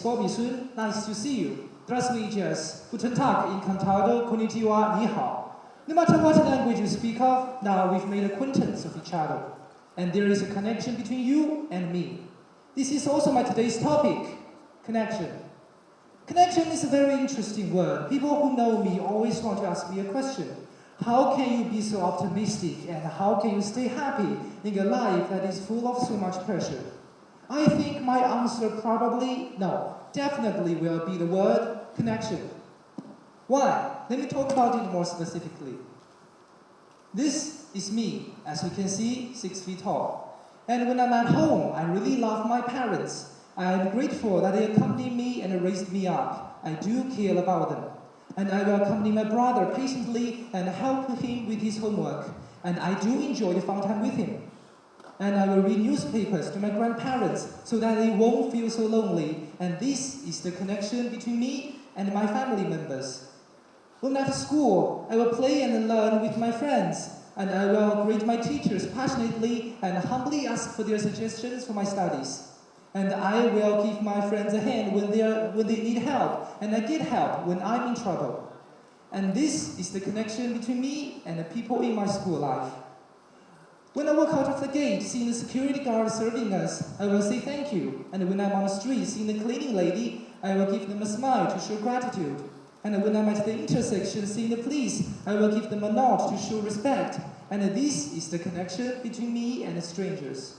Bobby Sun. Nice to see you. Здравствуйте. Guten Tag. Encantado. Konnichiwa. Ni hao. No matter what language you speak of, now we've made acquaintance of each other. And there is a connection between you and me. This is also my today's topic, connection. Connection is a very interesting word. People who know me always want to ask me a question. How can you be so optimistic and how can you stay happy in a life that is full of so much pressure? I think my answer probably, no, definitely will be the word connection. Why? Let me talk about it more specifically. This is me, as you can see, 6 feet tall. And when I'm at home, I really love my parents. I am grateful that they accompanied me and raised me up. I do care about them. And I will accompany my brother patiently and help him with his homework. And I do enjoy the fun time with him. And I will read newspapers to my grandparents so that they won't feel so lonely. And this is the connection between me and my family members. When at school, I will play and learn with my friends. And I will grade my teachers passionately and humbly ask for their suggestions for my studies. And I will give my friends a hand when they need help, and I get help when I'm in trouble. And this is the connection between me and the people in my school life. When I walk out of the gate, seeing the security guard serving us, I will say thank you. And when I'm on the street, seeing the cleaning lady, I will give them a smile to show gratitude. And when I'm at the intersection, seeing the police, I will give them a nod to show respect. And this is the connection between me and the strangers.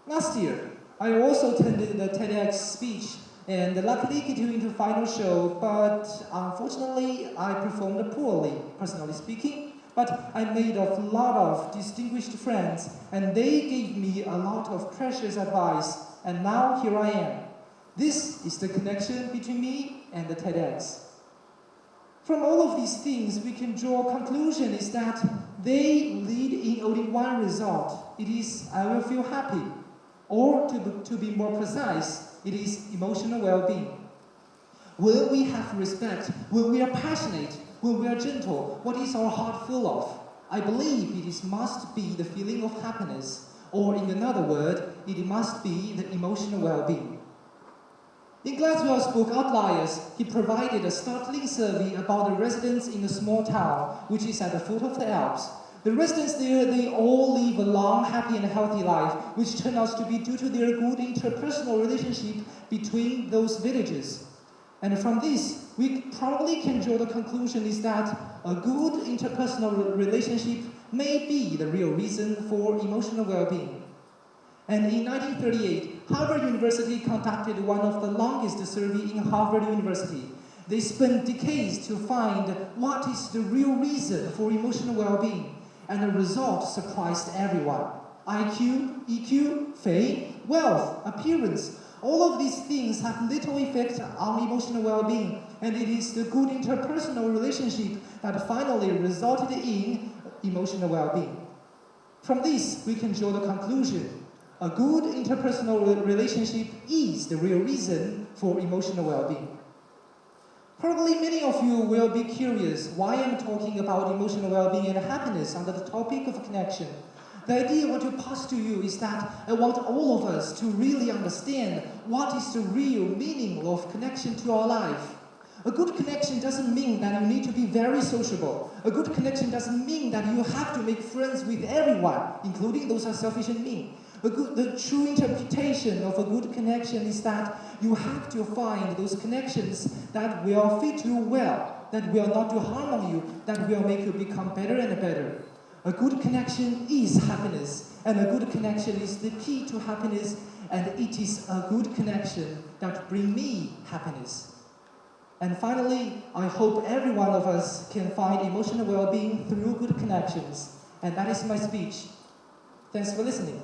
Last year, I also attended the TEDx speech and luckily get into the final show, but unfortunately I performed poorly, personally speaking. But I made a lot of distinguished friends and they gave me a lot of precious advice, and now here I am. This is the connection between me and the TEDx. From all of these things, we can draw a conclusion is that they lead in only one result. It is, I will feel happy. Or to be more precise, it is emotional well-being. When we have respect, when we are passionate, when we are gentle, what is our heart full of? I believe it must be the feeling of happiness, or in another word, it must be the emotional well-being. In Glaswell's book Outliers, he provided a startling survey about the residents in a small town, which is at the foot of the Alps. The residents there, they all live a long, happy and healthy life, which turned out to be due to their good interpersonal relationship between those villages. And from this, we probably can draw the conclusion is that a good interpersonal relationship may be the real reason for emotional well-being. And in 1938, Harvard University conducted one of the longest surveys in Harvard University. They spent decades to find what is the real reason for emotional well-being. And the result surprised everyone. IQ, EQ, fame, wealth, appearance, all of these things have little effect on emotional well-being, and it is the good interpersonal relationship that finally resulted in emotional well-being. From this, we can draw the conclusion. A good interpersonal relationship is the real reason for emotional well-being. Probably many of you will be curious why I'm talking about emotional well-being and happiness under the topic of connection. The idea I want to pass to you is that I want all of us to really understand what is the real meaning of connection to our life. A good connection doesn't mean that you need to be very sociable. A good connection doesn't mean that you have to make friends with everyone, including those who are selfish and mean. The true interpretation of a good connection is that you have to find those connections that will fit you well, that will not do harm on you, that will make you become better and better. A good connection is happiness, and a good connection is the key to happiness, and it is a good connection that brings me happiness. And finally, I hope every one of us can find emotional well-being through good connections. And that is my speech. Thanks for listening.